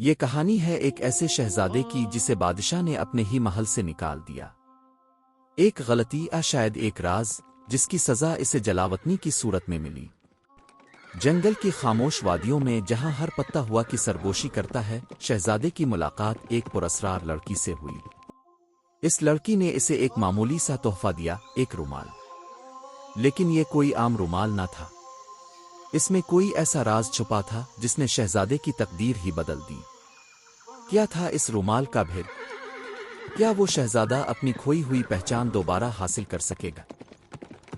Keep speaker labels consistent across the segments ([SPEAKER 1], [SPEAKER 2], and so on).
[SPEAKER 1] یہ کہانی ہے ایک ایسے شہزادے کی جسے بادشاہ نے اپنے ہی محل سے نکال دیا۔ ایک غلطی شاید ایک راز، جس کی سزا اسے جلاوطنی کی صورت میں ملی۔ جنگل کی خاموش وادیوں میں جہاں ہر پتا ہوا کی سرگوشی کرتا ہے، شہزادے کی ملاقات ایک پراسرار لڑکی سے ہوئی۔ اس لڑکی نے اسے ایک معمولی سا تحفہ دیا، ایک رومال۔ لیکن یہ کوئی عام رومال نہ تھا، اس میں کوئی ایسا راز چھپا تھا جس نے شہزادے کی تقدیر ہی بدل دی۔ کیا تھا اس رومال کا بھید؟ کیا وہ شہزادہ اپنی کھوئی ہوئی پہچان دوبارہ حاصل کر سکے گا؟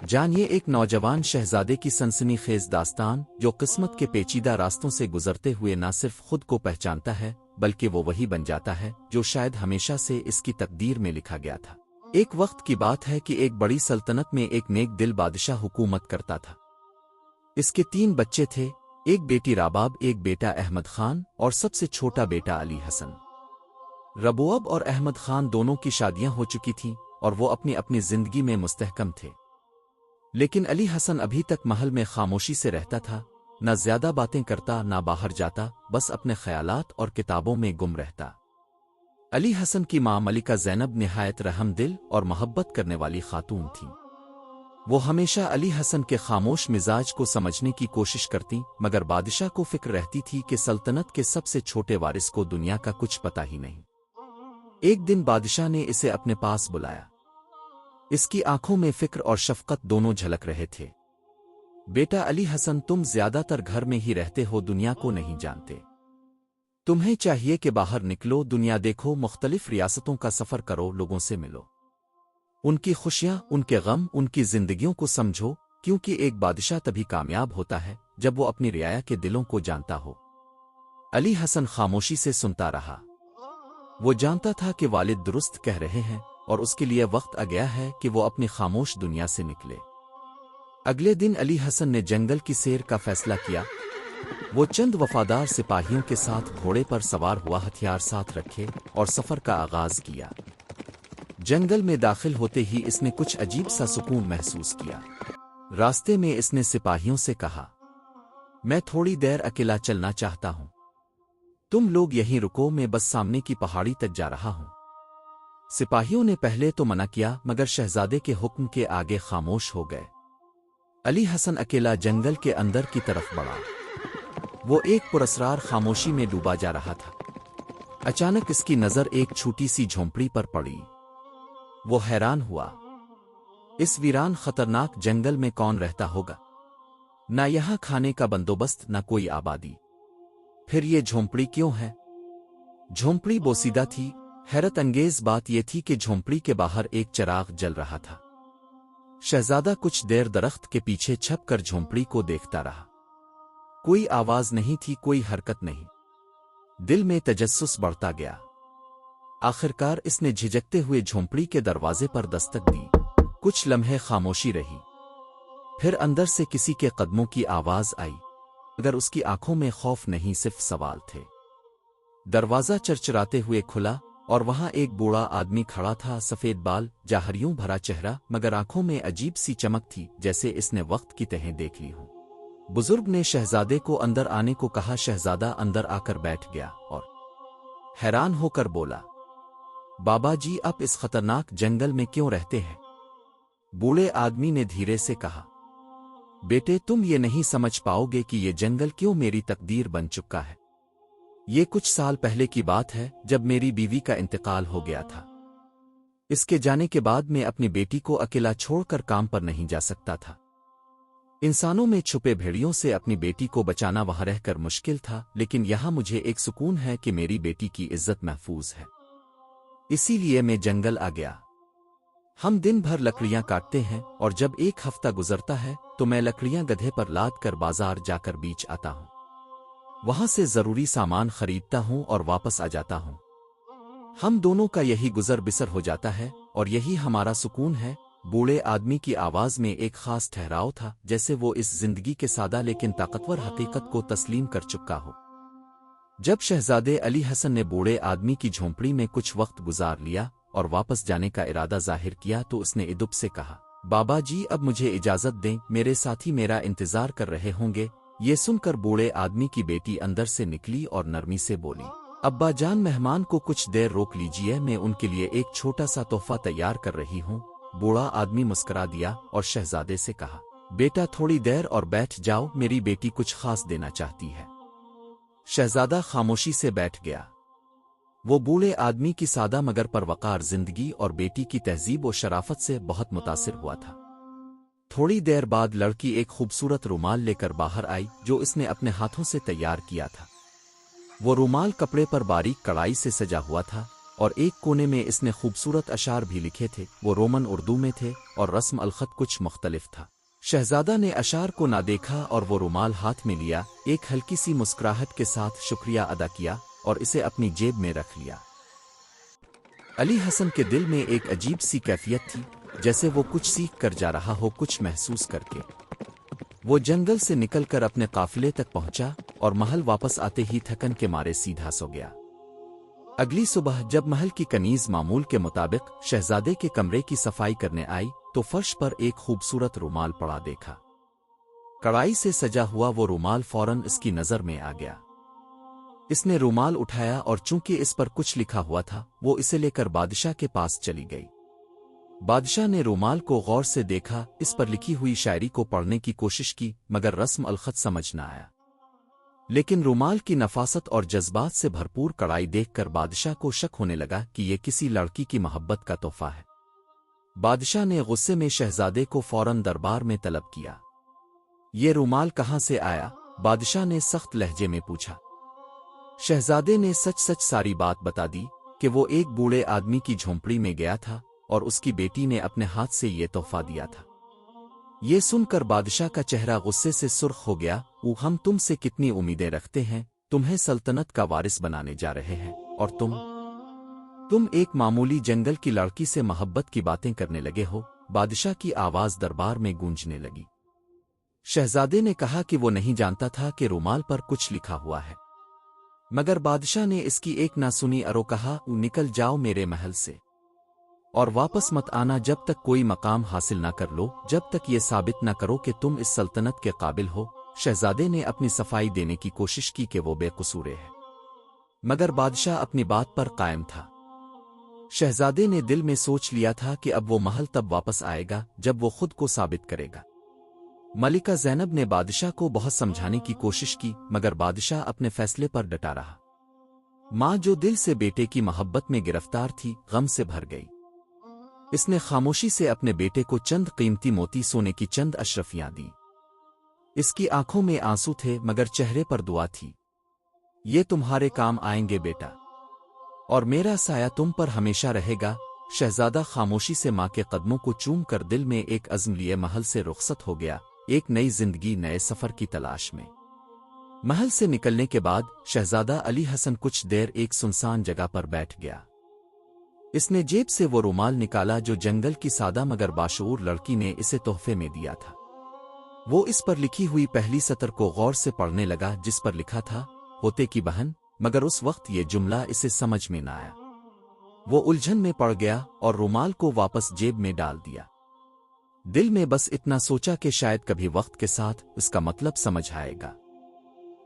[SPEAKER 1] جانیے ایک نوجوان شہزادے کی سنسنی خیز داستان، جو قسمت کے پیچیدہ راستوں سے گزرتے ہوئے نہ صرف خود کو پہچانتا ہے بلکہ وہ وہی بن جاتا ہے جو شاید ہمیشہ سے اس کی تقدیر میں لکھا گیا تھا۔ ایک وقت کی بات ہے کہ ایک بڑی سلطنت میں ایک نیک دل بادشاہ حکومت کرتا تھا۔ اس کے 3 بچے تھے، ایک بیٹی رباب، ایک بیٹا احمد خان اور سب سے چھوٹا بیٹا علی حسن۔ ربواب اور احمد خان دونوں کی شادیاں ہو چکی تھیں اور وہ اپنی زندگی میں مستحکم تھے، لیکن علی حسن ابھی تک محل میں خاموشی سے رہتا تھا، نہ زیادہ باتیں کرتا، نہ باہر جاتا، بس اپنے خیالات اور کتابوں میں گم رہتا۔ علی حسن کی ماں ملکہ زینب نہایت رحم دل اور محبت کرنے والی خاتون تھیں۔ وہ ہمیشہ علی حسن کے خاموش مزاج کو سمجھنے کی کوشش کرتی، مگر بادشاہ کو فکر رہتی تھی کہ سلطنت کے سب سے چھوٹے وارث کو دنیا کا کچھ پتہ ہی نہیں۔ ایک دن بادشاہ نے اسے اپنے پاس بلایا۔ اس کی آنکھوں میں فکر اور شفقت دونوں جھلک رہے تھے۔ بیٹا علی حسن، تم زیادہ تر گھر میں ہی رہتے ہو، دنیا کو نہیں جانتے۔ تمہیں چاہیے کہ باہر نکلو، دنیا دیکھو، مختلف ریاستوں کا سفر کرو، لوگوں سے ملو، ان کی خوشیاں، ان کے غم، ان کی زندگیوں کو سمجھو، کیونکہ ایک بادشاہ تبھی کامیاب ہوتا ہے جب وہ اپنی رعایا کے دلوں کو جانتا ہو۔ علی حسن خاموشی سے سنتا رہا۔ وہ جانتا تھا کہ والد درست کہہ رہے ہیں اور اس کے لیے وقت آ گیا ہے کہ وہ اپنی خاموش دنیا سے نکلے۔ اگلے دن علی حسن نے جنگل کی سیر کا فیصلہ کیا۔ وہ چند وفادار سپاہیوں کے ساتھ گھوڑے پر سوار ہوا، ہتھیار ساتھ رکھے اور سفر کا آغاز کیا۔ جنگل میں داخل ہوتے ہی اس نے کچھ عجیب سا سکون محسوس کیا۔ راستے میں اس نے سپاہیوں سے کہا، میں تھوڑی دیر اکیلا چلنا چاہتا ہوں، تم لوگ یہیں رکو، میں بس سامنے کی پہاڑی تک جا رہا ہوں۔ سپاہیوں نے پہلے تو منع کیا، مگر شہزادے کے حکم کے آگے خاموش ہو گئے۔ علی حسن اکیلا جنگل کے اندر کی طرف بڑھا۔ وہ ایک پراسرار خاموشی میں ڈوبا جا رہا تھا۔ اچانک اس کی نظر ایک چھوٹی سی جھونپڑی پر پڑی۔ وہ حیران ہوا، اس ویران خطرناک جنگل میں کون رہتا ہوگا؟ نہ یہاں کھانے کا بندوبست، نہ کوئی آبادی، پھر یہ جھونپڑی کیوں ہے؟ جھونپڑی بوسیدہ تھی۔ حیرت انگیز بات یہ تھی کہ جھونپڑی کے باہر ایک چراغ جل رہا تھا۔ شہزادہ کچھ دیر درخت کے پیچھے چھپ کر جھونپڑی کو دیکھتا رہا۔ کوئی آواز نہیں تھی، کوئی حرکت نہیں۔ دل میں تجسس بڑھتا گیا۔ آخرکار اس نے جھجکتے ہوئے جھونپڑی کے دروازے پر دستک دی۔ کچھ لمحے خاموشی رہی، پھر اندر سے کسی کے قدموں کی آواز آئی، مگر اس کی آنکھوں میں خوف نہیں، صرف سوال تھے۔ دروازہ چرچراتے ہوئے کھلا اور وہاں ایک بوڑھا آدمی کھڑا تھا، سفید بال، جاہریوں بھرا چہرہ، مگر آنکھوں میں عجیب سی چمک تھی، جیسے اس نے وقت کی تہیں دیکھ لی ہوں۔ بزرگ نے شہزادے کو اندر آنے کو کہا۔ شہزادہ اندر آ کر بیٹھ گیا اور حیران ہو کر بولا، بابا جی، آپ اس خطرناک جنگل میں کیوں رہتے ہیں؟ بوڑھے آدمی نے دھیرے سے کہا، بیٹے، تم یہ نہیں سمجھ پاؤ گے کہ یہ جنگل کیوں میری تقدیر بن چکا ہے۔ یہ کچھ سال پہلے کی بات ہے، جب میری بیوی کا انتقال ہو گیا تھا۔ اس کے جانے کے بعد میں اپنی بیٹی کو اکیلا چھوڑ کر کام پر نہیں جا سکتا تھا۔ انسانوں میں چھپے بھیڑیوں سے اپنی بیٹی کو بچانا وہاں رہ کر مشکل تھا، لیکن یہاں مجھے ایک سکون ہے کہ میری بیٹی کی عزت محفوظ ہے۔ اسی لیے میں جنگل آ گیا۔ ہم دن بھر لکڑیاں کاٹتے ہیں اور جب ایک ہفتہ گزرتا ہے تو میں لکڑیاں گدھے پر لاد کر بازار جا کر بیچ آتا ہوں۔ وہاں سے ضروری سامان خریدتا ہوں اور واپس آ جاتا ہوں۔ ہم دونوں کا یہی گزر بسر ہو جاتا ہے اور یہی ہمارا سکون ہے۔ بوڑھے آدمی کی آواز میں ایک خاص ٹھہراؤ تھا، جیسے وہ اس زندگی کے سادہ لیکن طاقتور حقیقت کو تسلیم کر چکا ہو۔ جب شہزادے علی حسن نے بوڑھے آدمی کی جھونپڑی میں کچھ وقت گزار لیا اور واپس جانے کا ارادہ ظاہر کیا تو اس نے ادب سے کہا، بابا جی، اب مجھے اجازت دیں، میرے ساتھی میرا انتظار کر رہے ہوں گے۔ یہ سن کر بوڑھے آدمی کی بیٹی اندر سے نکلی اور نرمی سے بولی، अब्बा जान, मेहमान को कुछ देर रोक लीजिए, मैं उनके लिए एक छोटा सा तोहफा तैयार कर रही हूँ। बूढ़ा आदमी मुस्कुरा दिया और शहजादे से कहा, बेटा थोड़ी देर और बैठ जाओ, मेरी बेटी कुछ खास देना चाहती है। शहजादा खामोशी से बैठ गया। वो बूढ़े आदमी की सादा मगर परवकार जिंदगी और बेटी की तहजीब और शराफत से बहुत मुतासिर हुआ था। थोड़ी देर बाद लड़की एक खूबसूरत रुमाल लेकर बाहर आई जो इसने अपने हाथों से तैयार किया था। वो रुमाल कपड़े पर बारीक कढ़ाई से सजा हुआ था और एक कोने में इसने खूबसूरत अशार भी लिखे थे। वो रोमन उर्दू में थे और रस्म अलखत कुछ मुख्तलिफ था। शहजादा ने अशार को ना देखा और वो रुमाल हाथ में लिया, एक हल्की सी मुस्कुराहट के साथ शुक्रिया अदा किया और इसे अपनी जेब में रख लिया। अली हसन के दिल में एक अजीब सी कैफियत थी, जैसे वो कुछ सीख कर जा रहा हो, कुछ महसूस करके। वो जंगल से निकलकर अपने काफिले तक पहुंचा और महल वापस आते ही थकन के मारे सीधा सो गया। अगली सुबह जब महल की कनीज मामूल के मुताबिक शहजादे के कमरे की सफाई करने आई तो फर्श पर एक खूबसूरत रुमाल पड़ा देखा। कढ़ाई से सजा हुआ वो रुमाल फौरन इसकी नजर में आ गया। इसने रुमाल उठाया और चूंकि इस पर कुछ लिखा हुआ था, वो इसे लेकर बादशाह के पास चली गई। बादशाह ने रुमाल को गौर से देखा, इस पर लिखी हुई शायरी को पढ़ने की कोशिश की मगर रस्म अलखत समझ न आया। लेकिन रुमाल की नफासत और जज्बात से भरपूर कढ़ाई देखकर बादशाह को शक होने लगा कि यह किसी लड़की की मोहब्बत का तोहफा है। बादशाह ने गुस्से में शहजादे को फौरन दरबार में तलब किया। ये रुमाल कहाँ से आया? बादशाह ने सख्त लहजे में पूछा। शहजादे ने सच सच सारी बात बता दी कि वो एक बूढ़े आदमी की झोंपड़ी में गया था और उसकी बेटी ने अपने हाथ से ये तोहफा दिया था। ये सुनकर बादशाह का चेहरा गुस्से से सुर्ख हो गया। हम तुमसे कितनी उम्मीदें रखते हैं, तुम्हें सल्तनत का वारिस बनाने जा रहे हैं और तुम एक मामूली जंगल की लड़की से मोहब्बत की बातें करने लगे हो। बादशाह की आवाज दरबार में गूंजने लगी। शहजादे ने कहा कि वो नहीं जानता था कि रुमाल पर कुछ लिखा हुआ है, मगर बादशाह ने इसकी एक ना सुनी और कहा, निकल जाओ मेरे महल से और वापस मत आना जब तक कोई मकाम हासिल ना कर लो, जब तक ये साबित ना करो कि तुम इस सल्तनत के काबिल हो। शहजादे ने अपनी सफाई देने की कोशिश की कि वो बेकसूर है, मगर बादशाह अपनी बात पर कायम था। शहजादे ने दिल में सोच लिया था कि अब वो महल तब वापस आएगा जब वो खुद को साबित करेगा। मलिका ज़ैनब ने बादशाह को बहुत समझाने की कोशिश की मगर बादशाह अपने फैसले पर डटा रहा। माँ जो दिल से बेटे की मोहब्बत में गिरफ्तार थी, गम से भर गई। इसने खामोशी से अपने बेटे को चंद कीमती मोती सोने की चंद अशरफियां दी। इसकी आंखों में आंसू थे मगर चेहरे पर दुआ थी। ये तुम्हारे काम आएंगे बेटा, और मेरा साया तुम पर हमेशा रहेगा। शहजादा खामोशी से माँ के कदमों को चूम कर दिल में एक अज़्म लिए महल से रुखसत हो गया, एक नई जिंदगी, नए सफर की तलाश में। महल से निकलने के बाद शहजादा अली हसन कुछ देर एक सुनसान जगह पर बैठ गया। इसने जेब से वो रुमाल निकाला जो जंगल की सादा मगर बाशऊर लड़की ने इसे तोहफे में दिया था। वो इस पर लिखी हुई पहली सतर को गौर से पढ़ने लगा जिस पर लिखा था, होते की बहन, मगर उस वक्त ये जुमला इसे समझ में न आया। वो उलझन में पड़ गया और रुमाल को वापस जेब में डाल दिया। दिल में बस इतना सोचा कि शायद कभी वक्त के साथ इसका मतलब समझ आएगा।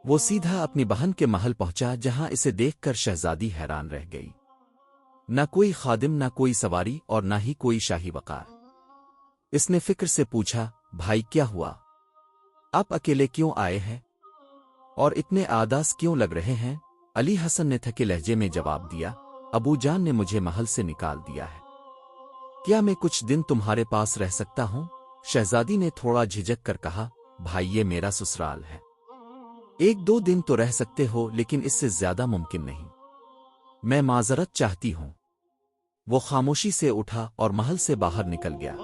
[SPEAKER 1] वो सीधा अपनी बहन के महल पहुंचा जहां इसे देखकर शहजादी हैरान रह गई। न कोई खादिम, न कोई सवारी और न ही कोई शाही वकार। इसने फिक्र से पूछा, भाई क्या हुआ? आप अकेले क्यों आए हैं और इतने आदास क्यों लग रहे हैं? अली हसन ने थके लहजे में जवाब दिया, अबू जान ने मुझे महल से निकाल दिया है। क्या मैं कुछ दिन तुम्हारे पास रह सकता हूं? शहजादी ने थोड़ा झिझक कर कहा, भाई ये मेरा ससुराल है, 1-2 दिन तो रह सकते हो लेकिन इससे ज्यादा मुमकिन नहीं। मैं माजरत चाहती हूं। वो खामोशी से उठा और महल से बाहर निकल गया।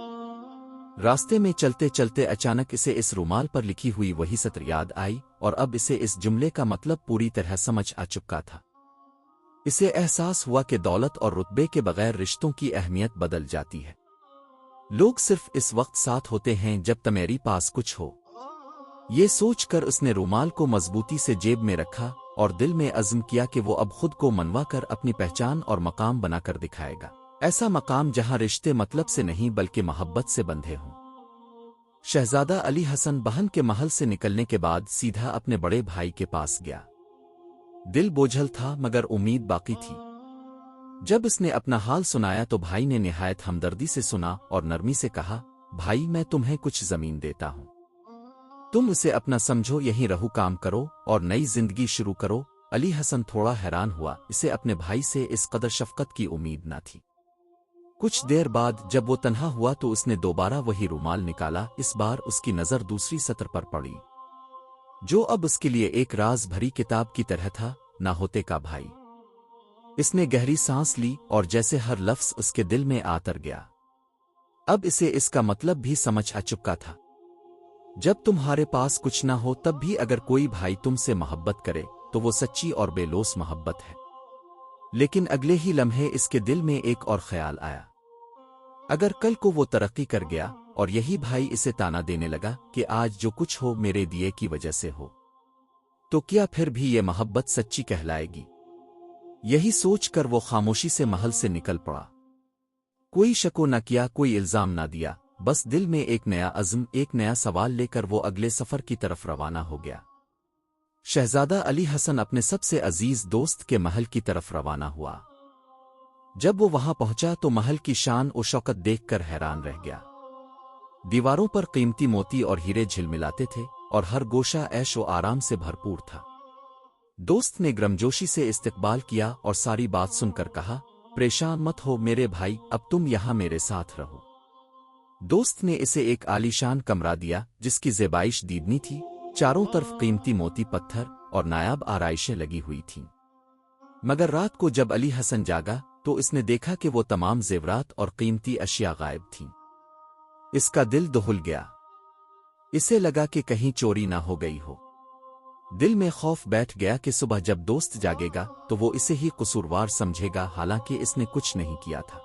[SPEAKER 1] रास्ते में चलते चलते अचानक इसे इस रुमाल पर लिखी हुई वही सत्र याद आई और अब इसे इस जुमले का मतलब पूरी तरह समझ आ चुका था। इसे एहसास हुआ कि दौलत और रुतबे के बगैर रिश्तों की अहमियत बदल जाती है। लोग सिर्फ इस वक्त साथ होते हैं जब तुम्हारे पास कुछ हो। ये सोचकर उसने रुमाल को मजबूती से जेब में रखा और दिल में अज़्म किया कि वो अब खुद को मनवा कर अपनी पहचान और मकाम बनाकर दिखाएगा। ऐसा मकाम जहां रिश्ते मतलब से नहीं बल्कि मोहब्बत से बंधे हों। शहजादा अली हसन बहन के महल से निकलने के बाद सीधा अपने बड़े भाई के पास गया। दिल बोझल था मगर उम्मीद बाकी थी। जब इसने अपना हाल सुनाया तो भाई ने निहायत हमदर्दी से सुना और नरमी से कहा, भाई मैं तुम्हें कुछ जमीन देता हूं, तुम इसे अपना समझो, यहीं रहू, काम करो और नई जिंदगी शुरू करो। अली हसन थोड़ा हैरान हुआ, इसे अपने भाई से इस कदर शफकत की उम्मीद न थी। कुछ देर बाद जब वो तन्हा हुआ तो उसने दोबारा वही रुमाल निकाला। इस बार उसकी नजर दूसरी सतर पर पड़ी, जो अब उसके लिए एक राज भरी किताब की तरह था, ना होते का भाई। इसने गहरी सांस ली और जैसे हर लफ्ज उसके दिल में आतर गया। अब इसे इसका मतलब भी समझ आ चुका था। जब तुम्हारे पास कुछ ना हो तब भी अगर कोई भाई तुमसे मोहब्बत करे तो वो सच्ची और बेलोस मोहब्बत है। लेकिन अगले ही लम्हे इसके दिल में एक और ख्याल आया, अगर कल को वो तरक्की कर गया और यही भाई इसे ताना देने लगा कि आज जो कुछ हो मेरे दिए की वजह से हो, तो क्या फिर भी ये मोहब्बत सच्ची कहलाएगी? यही सोचकर वो खामोशी से महल से निकल पड़ा। कोई शको न किया, कोई इल्जाम न दिया, बस दिल में एक नया अज़्म, एक नया सवाल लेकर वो अगले सफर की तरफ रवाना हो गया। शहजादा अली हसन अपने सबसे अजीज दोस्त के महल की तरफ रवाना हुआ। जब वो वहां पहुंचा तो महल की शान और शौकत देखकर हैरान रह गया। दीवारों पर कीमती मोती और हीरे झिलमिलाते थे और हर गोशा ऐश व आराम से भरपूर था। दोस्त ने गर्मजोशी से इस्तकबाल किया और सारी बात सुनकर कहा, परेशान मत हो मेरे भाई, अब तुम यहां मेरे साथ रहो। दोस्त ने इसे एक आलीशान कमरा दिया जिसकी ज़ेबाइश दीदनी थी। चारों तरफ कीमती मोती, पत्थर और नायाब आराइशें लगी हुई थीं। मगर रात को जब अली हसन जागा तो इसने देखा कि वो तमाम जेवरात और कीमती अशिया गायब थीं। इसका दिल दहल गया। इसे लगा कि कहीं चोरी ना हो गई हो। दिल में खौफ बैठ गया कि सुबह जब दोस्त जागेगा तो वो इसे ही कसूरवार समझेगा, हालांकि इसने कुछ नहीं किया था।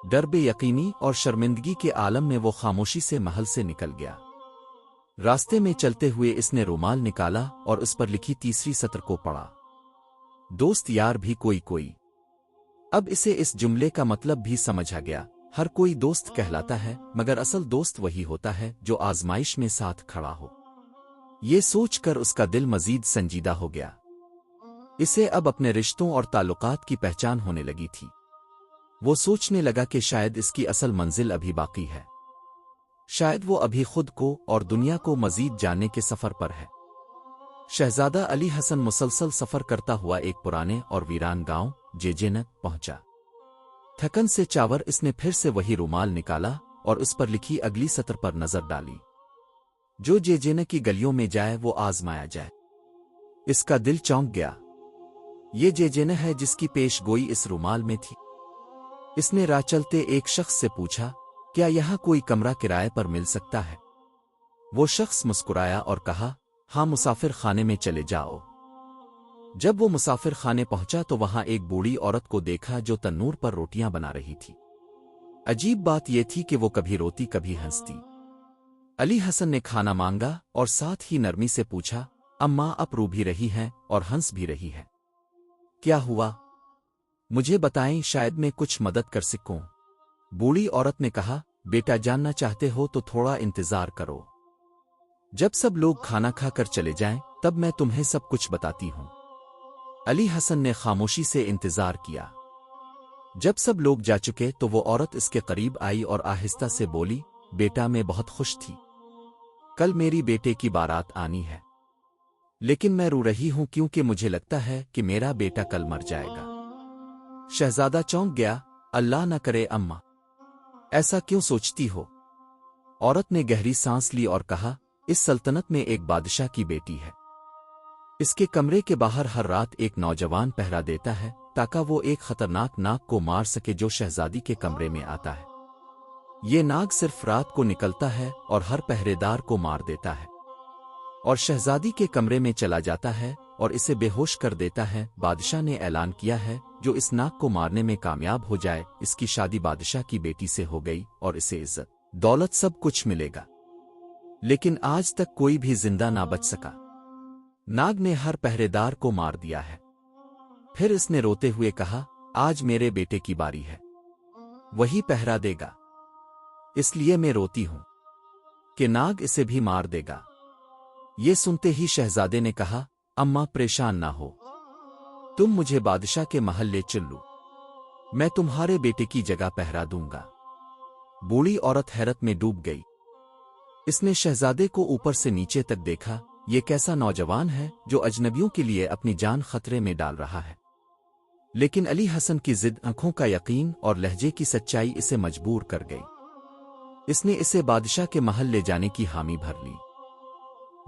[SPEAKER 1] डर बेयकीनी और शर्मिंदगी के आलम में वो खामोशी से महल से निकल गया। रास्ते में चलते हुए इसने रुमाल निकाला और उस पर लिखी तीसरी सत्र को पढ़ा, दोस्त यार भी कोई कोई। अब इसे इस जुमले का मतलब भी समझ आ गया। हर कोई दोस्त कहलाता है मगर असल दोस्त वही होता है जो आजमाइश में साथ खड़ा हो। ये सोचकर उसका दिल मजीद संजीदा हो गया। इसे अब अपने रिश्तों और ताल्लुकात की पहचान होने लगी थी। वो सोचने लगा कि शायद इसकी असल मंजिल अभी बाकी है। शायद वो अभी खुद को और दुनिया को मजीद जानने के सफर पर है। शहजादा अली हसन मुसलसल सफर करता हुआ एक पुराने और वीरान गांव जेजेन पहुंचा। थकन से चावर इसने फिर से वही रुमाल निकाला और उस पर लिखी अगली सत्र पर नजर डाली, जो जेजेन की गलियों में जाए वो आजमाया जाए। इसका दिल चौंक गया। ये जेजेन है जिसकी पेश गोई इस रुमाल में थी। इसने राह चलते एक शख्स से पूछा, क्या यहां कोई कमरा किराए पर मिल सकता है? वो शख्स मुस्कुराया और कहा, हाँ, मुसाफिर खाने में चले जाओ। जब वो मुसाफिर खाने पहुंचा तो वहां एक बूढ़ी औरत को देखा जो तन्नूर पर रोटियां बना रही थी। अजीब बात यह थी कि वो कभी रोती कभी हंसती। अली हसन ने खाना मांगा और साथ ही नरमी से पूछा, अम्मा आप रो भी रही हैं और हंस भी रही है, क्या हुआ? मुझे बताएं, शायद मैं कुछ मदद कर सकूं। बूढ़ी औरत ने कहा, बेटा जानना चाहते हो तो थोड़ा इंतजार करो। जब सब लोग खाना खाकर चले जाएं, तब मैं तुम्हें सब कुछ बताती हूं। अली हसन ने खामोशी से इंतजार किया। जब सब लोग जा चुके तो वो औरत इसके करीब आई और आहिस्ता से बोली, बेटा मैं बहुत खुश थी। कल मेरी बेटे की बारात आनी है, लेकिन मैं रो रही हूं क्योंकि मुझे लगता है कि मेरा बेटा कल मर जाएगा। शहजादा चौंक गया, अल्लाह न करे अम्मा, ऐसा क्यों सोचती हो? औरत ने गहरी सांस ली और कहा, इस सल्तनत में एक बादशाह की बेटी है। इसके कमरे के बाहर हर रात एक नौजवान पहरा देता है ताकि वो एक खतरनाक नाग को मार सके जो शहजादी के कमरे में आता है। ये नाग सिर्फ रात को निकलता है और हर पहरेदार को मार देता है और शहजादी के कमरे में चला जाता है और इसे बेहोश कर देता है। बादशाह ने ऐलान किया है, जो इस नाग को मारने में कामयाब हो जाए, इसकी शादी बादशाह की बेटी से हो गई और इसे इज्जत, दौलत, सब कुछ मिलेगा। लेकिन आज तक कोई भी जिंदा ना बच सका। नाग ने हर पहरेदार को मार दिया है। फिर इसने रोते हुए कहा, आज मेरे बेटे की बारी है, वही पहरा देगा, इसलिए मैं रोती हूं कि नाग इसे भी मार देगा। ये सुनते ही शहजादे ने कहा, अम्मा परेशान ना हो, तुम मुझे बादशाह के महल ले चलो, मैं तुम्हारे बेटे की जगह पहरा दूंगा। बूढ़ी औरत हैरत में डूब गई। इसने शहजादे को ऊपर से नीचे तक देखा। ये कैसा नौजवान है जो अजनबियों के लिए अपनी जान खतरे में डाल रहा है। लेकिन अली हसन की जिद, आंखों का यकीन और लहजे की सच्चाई इसे मजबूर कर गई। इसने इसे बादशाह के महल ले जाने की हामी भर ली।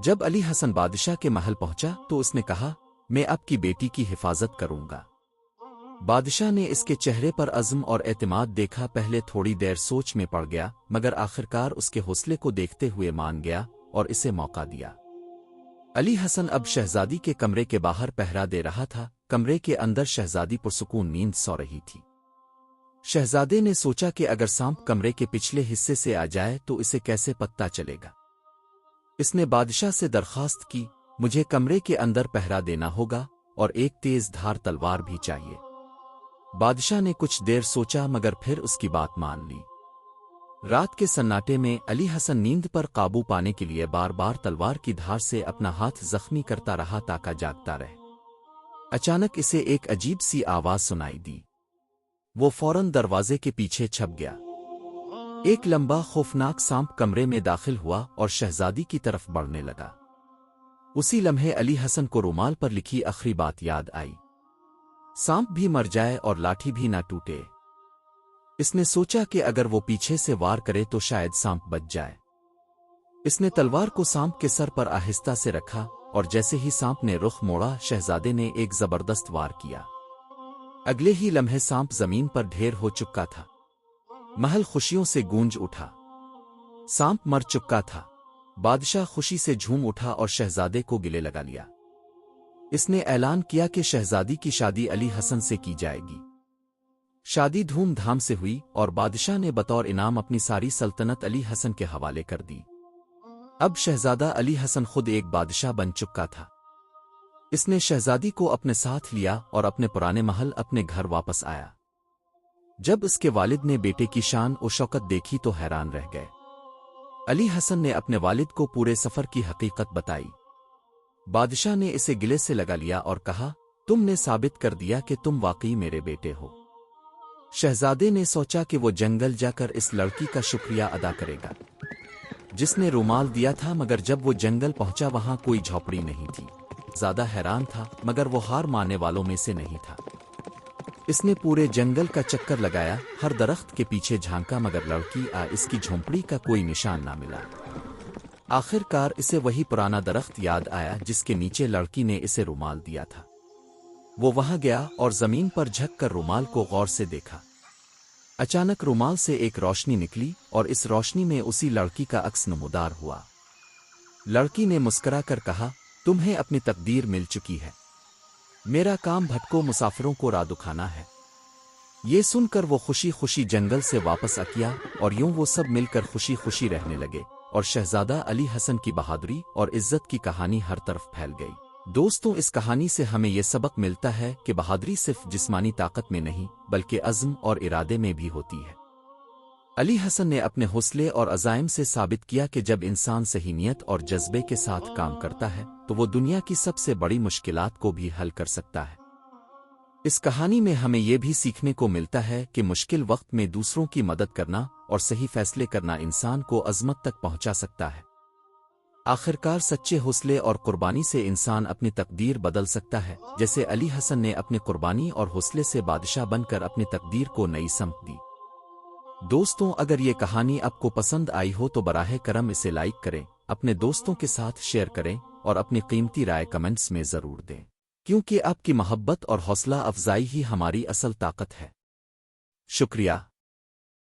[SPEAKER 1] जब अली हसन बादशाह के महल पहुंचा तो उसने कहा, मैं आपकी बेटी की हिफाजत करूंगा। बादशाह ने इसके चेहरे पर अज़्म और एतमाद देखा। पहले थोड़ी देर सोच में पड़ गया, मगर आखिरकार उसके हौसले को देखते हुए मान गया और इसे मौका दिया। अली हसन अब शहजादी के कमरे के बाहर पहरा दे रहा था। कमरे के अंदर शहजादी पुरसुकून नींद सो रही थी। शहजादे ने सोचा कि अगर सांप कमरे के पिछले हिस्से से आ जाए तो इसे कैसे पता चलेगा। इसने बादशाह से दरखास्त की, मुझे कमरे के अंदर पहरा देना होगा और एक तेज धार तलवार भी चाहिए। बादशाह ने कुछ देर सोचा, मगर फिर उसकी बात मान ली। रात के सन्नाटे में अली हसन नींद पर काबू पाने के लिए बार बार तलवार की धार से अपना हाथ जख्मी करता रहा ताकि जागता रहे। अचानक इसे एक अजीब सी आवाज सुनाई दी। वो फौरन दरवाजे के पीछे छप गया। एक लंबा खौफनाक सांप कमरे में दाखिल हुआ और शहजादी की तरफ बढ़ने लगा। उसी लम्हे अली हसन को रुमाल पर लिखी आखिरी बात याद आई, सांप भी मर जाए और लाठी भी ना टूटे। इसने सोचा कि अगर वो पीछे से वार करे तो शायद सांप बच जाए। इसने तलवार को सांप के सर पर आहिस्ता से रखा और जैसे ही सांप ने रुख मोड़ा, शहजादे ने एक जबरदस्त वार किया। अगले ही लम्हे सांप जमीन पर ढेर हो चुका था। महल खुशियों से गूंज उठा। सांप मर चुका था। बादशाह खुशी से झूम उठा और शहजादे को गले लगा लिया। इसने ऐलान किया कि शहजादी की शादी अली हसन से की जाएगी। शादी धूमधाम से हुई और बादशाह ने बतौर इनाम अपनी सारी सल्तनत अली हसन के हवाले कर दी। अब शहजादा अली हसन खुद एक बादशाह बन चुका था। इसने शहजादी को अपने साथ लिया और अपने पुराने महल, अपने घर वापस आया। जब उसके वालिद ने बेटे की शान और शौकत देखी तो हैरान रह गए। अली हसन ने अपने वालिद को पूरे सफर की हकीकत बताई। बादशाह ने इसे गिले से लगा लिया और कहा, तुमने साबित कर दिया कि तुम वाकई मेरे बेटे हो। शहजादे ने सोचा कि वो जंगल जाकर इस लड़की का शुक्रिया अदा करेगा जिसने रुमाल दिया था, मगर जब वो जंगल पहुंचा वहां कोई झोपड़ी नहीं थी। ज्यादा हैरान था, मगर वो हार मानने वालों में से नहीं था। इसने पूरे जंगल का चक्कर लगाया, हर दरख्त के पीछे झांका, मगर लड़की इसकी झोंपड़ी का कोई निशान ना मिला। आखिरकार इसे वही पुराना दरख्त याद आया जिसके नीचे लड़की ने इसे रुमाल दिया था। वो वहां गया और जमीन पर झुक कर रुमाल को गौर से देखा। अचानक रुमाल से एक रोशनी निकली और इस रोशनी में उसी लड़की का अक्स नमूदार हुआ। लड़की ने मुस्कुरा कर कहा, तुम्हें अपनी तकदीर मिल चुकी है। मेरा काम भटको मुसाफिरों को राह दिखाना है। ये सुनकर वो खुशी खुशी जंगल से वापस आ गया और यूं वो सब मिलकर खुशी खुशी रहने लगे और शहजादा अली हसन की बहादुरी और इज्जत की कहानी हर तरफ फैल गई। दोस्तों, इस कहानी से हमें यह सबक मिलता है कि बहादुरी सिर्फ जिस्मानी ताकत में नहीं बल्कि अज़्म और इरादे में भी होती है। अली हसन ने अपने हौसले और अज़ाइम से साबित किया कि जब इंसान सही नियत और जज्बे के साथ काम करता है तो वो दुनिया की सबसे बड़ी मुश्किलात को भी हल कर सकता है। इस कहानी में हमें यह भी सीखने को मिलता है कि मुश्किल वक्त में दूसरों की मदद करना और सही फैसले करना इंसान को अज़मत तक पहुंचा सकता है। आखिरकार सच्चे हौसले और कुर्बानी से इंसान अपनी तकदीर बदल सकता है, जैसे अली हसन ने अपनी कुर्बानी और हौसले से बादशाह बनकर अपनी तकदीर को नई समत दी। दोस्तों, अगर ये कहानी आपको पसंद आई हो तो बराहे करम इसे लाइक करें, अपने दोस्तों के साथ शेयर करें और अपनी कीमती राय कमेंट्स में ज़रूर दें, क्योंकि आपकी मोहब्बत और हौसला अफजाई ही हमारी असल ताकत है। शुक्रिया।